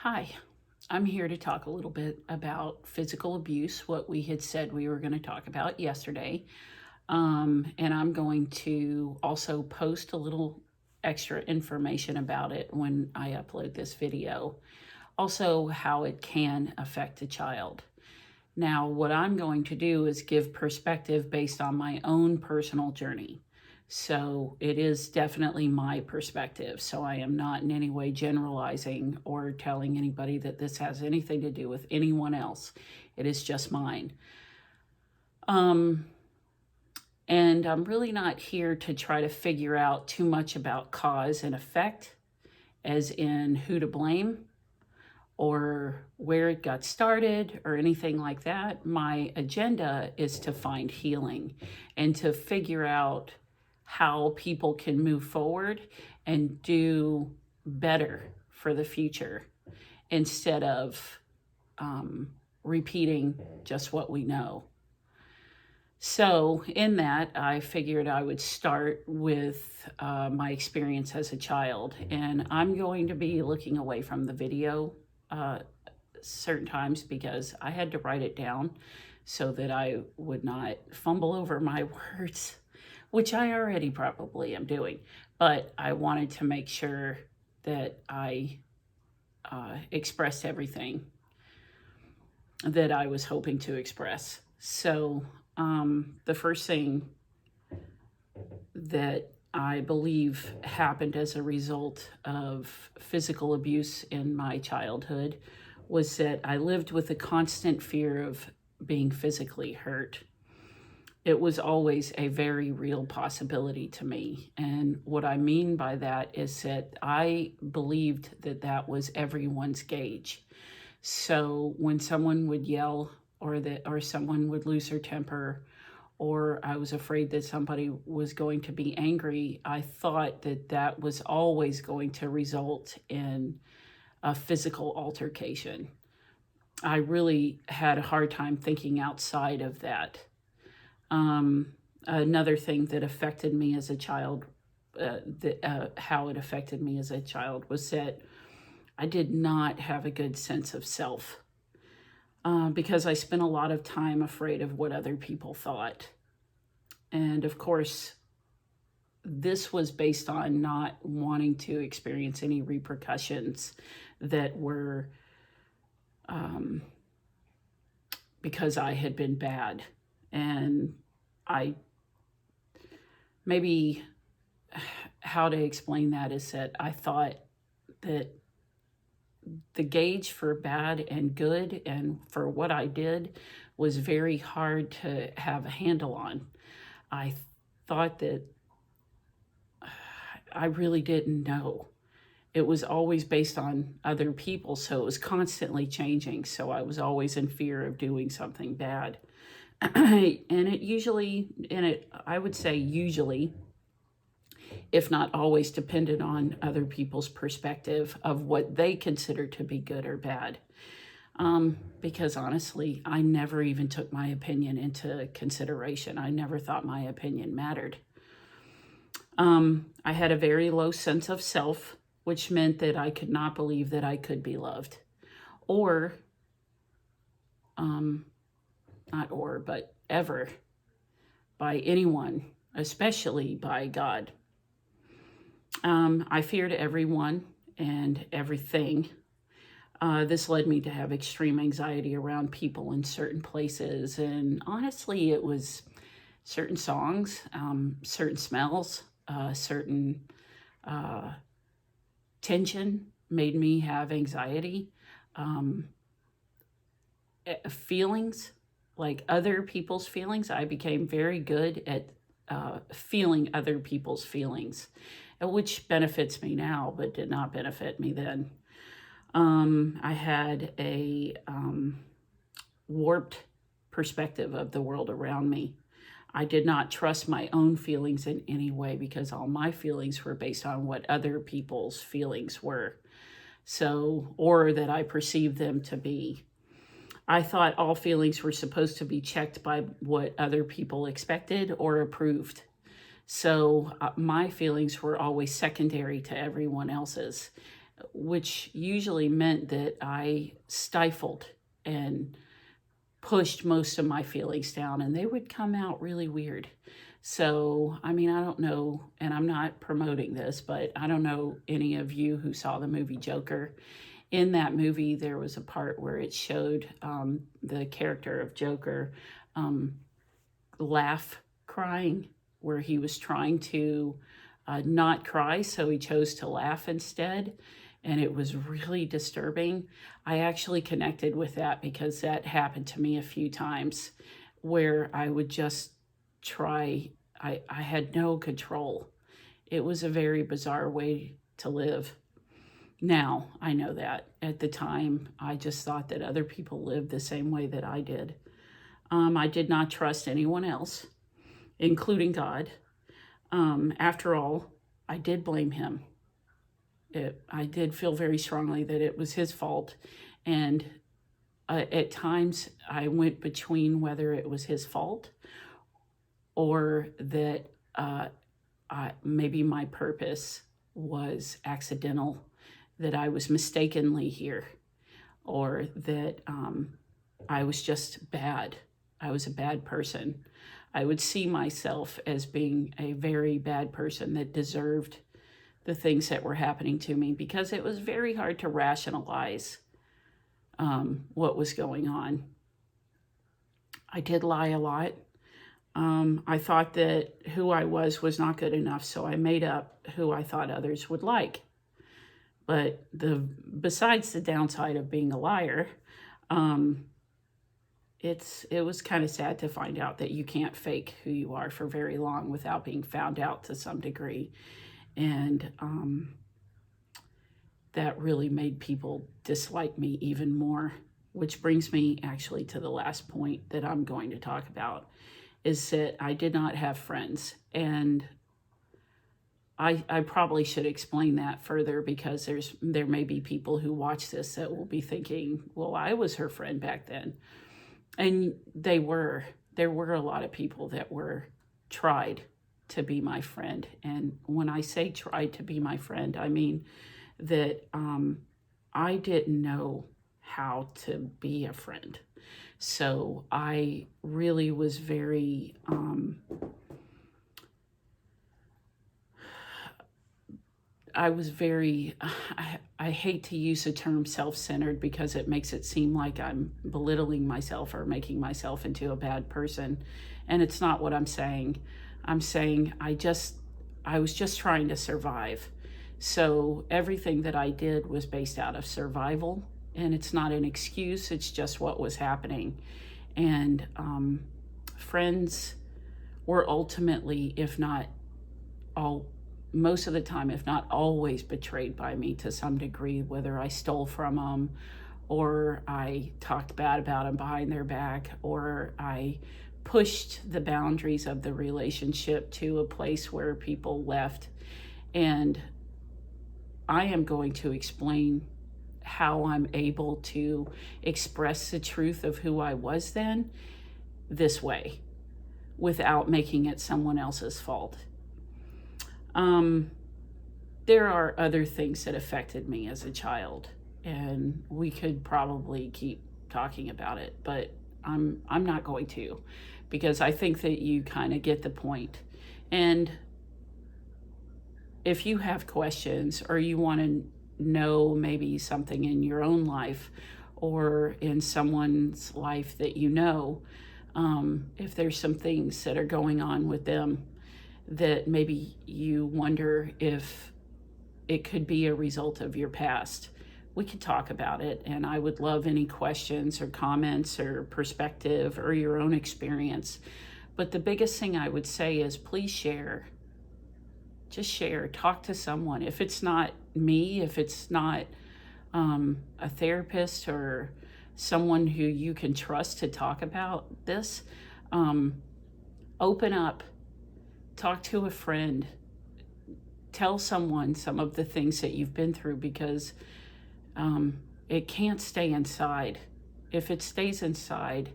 Hi, I'm here to talk a little bit about physical abuse, what we had said we were going to talk about yesterday. And I'm going to also post a little extra information about it when I upload this video. Also, how it can affect a child. Now, what I'm going to do is give perspective based on my own personal journey. So it is definitely my perspective. So I am not in any way generalizing or telling anybody that this has anything to do with anyone else. It is just mine. And I'm really not here to try to figure out too much about cause and effect, as in who to blame or where it got started or anything like that. My agenda is to find healing and to figure out how people can move forward and do better for the future instead of repeating just what we know. So in that, I figured I would start with my experience as a child. And I'm going to be looking away from the video certain times because I had to write it down so that I would not fumble over my words, which I already probably am doing. But I wanted to make sure that I expressed everything that I was hoping to express. So the first thing that I believe happened as a result of physical abuse in my childhood was that I lived with a constant fear of being physically hurt. It was always a very real possibility to me. And what I mean by that is that I believed that that was everyone's gauge. So when someone would yell or someone would lose their temper, or I was afraid that somebody was going to be angry, I thought that that was always going to result in a physical altercation. I really had a hard time thinking outside of that. Another thing that affected me as a child, how it affected me as a child was that I did not have a good sense of self. Because I spent a lot of time afraid of what other people thought. And of course, this was based on not wanting to experience any repercussions that were because I had been bad. And maybe how to explain that is that I thought that the gauge for bad and good and for what I did was very hard to have a handle on. I thought that I really didn't know. It was always based on other people, so it was constantly changing. So I was always in fear of doing something bad. I would say usually, if not always, depended on other people's perspective of what they consider to be good or bad. Because honestly, I never even took my opinion into consideration. I never thought my opinion mattered. I had a very low sense of self, which meant that I could not believe that I could be loved. But ever, by anyone, especially by God. I feared everyone and everything. This led me to have extreme anxiety around people in certain places. And honestly, it was certain songs, certain smells, certain tension made me have anxiety. Feelings, like other people's feelings, I became very good at feeling other people's feelings, which benefits me now, but did not benefit me then. I had a warped perspective of the world around me. I did not trust my own feelings in any way because all my feelings were based on what other people's feelings were. Or that I perceived them to be. I thought all feelings were supposed to be checked by what other people expected or approved. So my feelings were always secondary to everyone else's, which usually meant that I stifled and pushed most of my feelings down, and they would come out really weird. So, I mean, I don't know, and I'm not promoting this, but I don't know any of you who saw the movie Joker. In that movie, there was a part where it showed the character of Joker um, laugh crying, where he was trying to not cry, so he chose to laugh instead. And it was really disturbing. I actually connected with that because that happened to me a few times where I would just try, I had no control. It was a very bizarre way to live. Now I know that. At the time, I just thought that other people lived the same way that I did. I did not trust anyone else, including God. After all, I did blame him. I did feel very strongly that it was his fault. And at times I went between whether it was his fault or that maybe my purpose was accidental, that I was mistakenly here, or that I was just bad. I was a bad person. I would see myself as being a very bad person that deserved the things that were happening to me, because it was very hard to rationalize what was going on. I did lie a lot. I thought that who I was not good enough, so I made up who I thought others would like. But besides the downside of being a liar, it was kind of sad to find out that you can't fake who you are for very long without being found out to some degree. And that really made people dislike me even more, which brings me actually to the last point that I'm going to talk about, is that I did not have friends. And I probably should explain that further, because there may be people who watch this that will be thinking, well, I was her friend back then. And there were a lot of people that tried to be my friend. And when I say tried to be my friend, I mean that I didn't know how to be a friend. So I really was very I hate to use the term self-centered, because it makes it seem like I'm belittling myself or making myself into a bad person. And it's not what I'm saying. I'm saying I was just trying to survive. So everything that I did was based out of survival, and it's not an excuse. It's just what was happening. And friends were ultimately, if not all, most of the time, if not always, betrayed by me to some degree, whether I stole from them or I talked bad about them behind their back, or I pushed the boundaries of the relationship to a place where people left. And I am going to explain how I'm able to express the truth of who I was then this way without making it someone else's fault. There are other things that affected me as a child, and we could probably keep talking about it, but I'm not going to, because I think that you kind of get the point. And if you have questions, or you want to know maybe something in your own life or in someone's life that you know, if there's some things that are going on with them that maybe you wonder if it could be a result of your past, we could talk about it. And I would love any questions or comments or perspective or your own experience. But the biggest thing I would say is, please share. Just share. Talk to someone. If it's not me, if it's not a therapist or someone who you can trust to talk about this, open up. Talk to a friend. Tell someone some of the things that you've been through, because it can't stay inside. If it stays inside,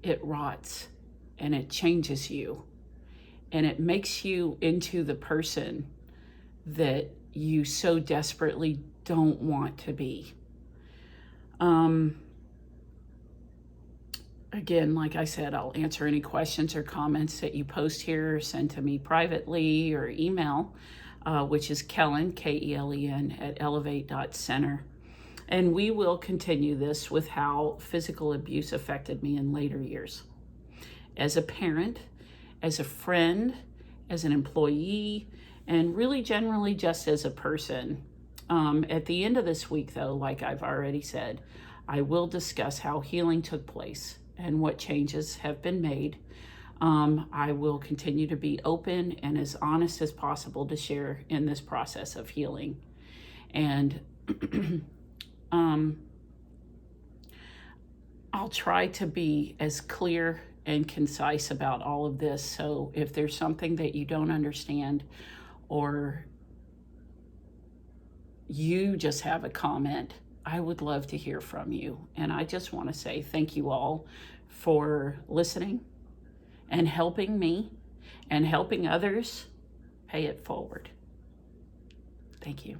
it rots and it changes you, and it makes you into the person that you so desperately don't want to be. Again, like I said, I'll answer any questions or comments that you post here or send to me privately or email, which is Kellen, Kelen, at elevate.center. And we will continue this with how physical abuse affected me in later years. As a parent, as a friend, as an employee, and really generally just as a person. At the end of this week, though, like I've already said, I will discuss how healing took place and what changes have been made. I will continue to be open and as honest as possible to share in this process of healing. And I'll try to be as clear and concise about all of this. So if there's something that you don't understand or you just have a comment, I would love to hear from you. And I just want to say thank you all for listening and helping me and helping others pay it forward. Thank you.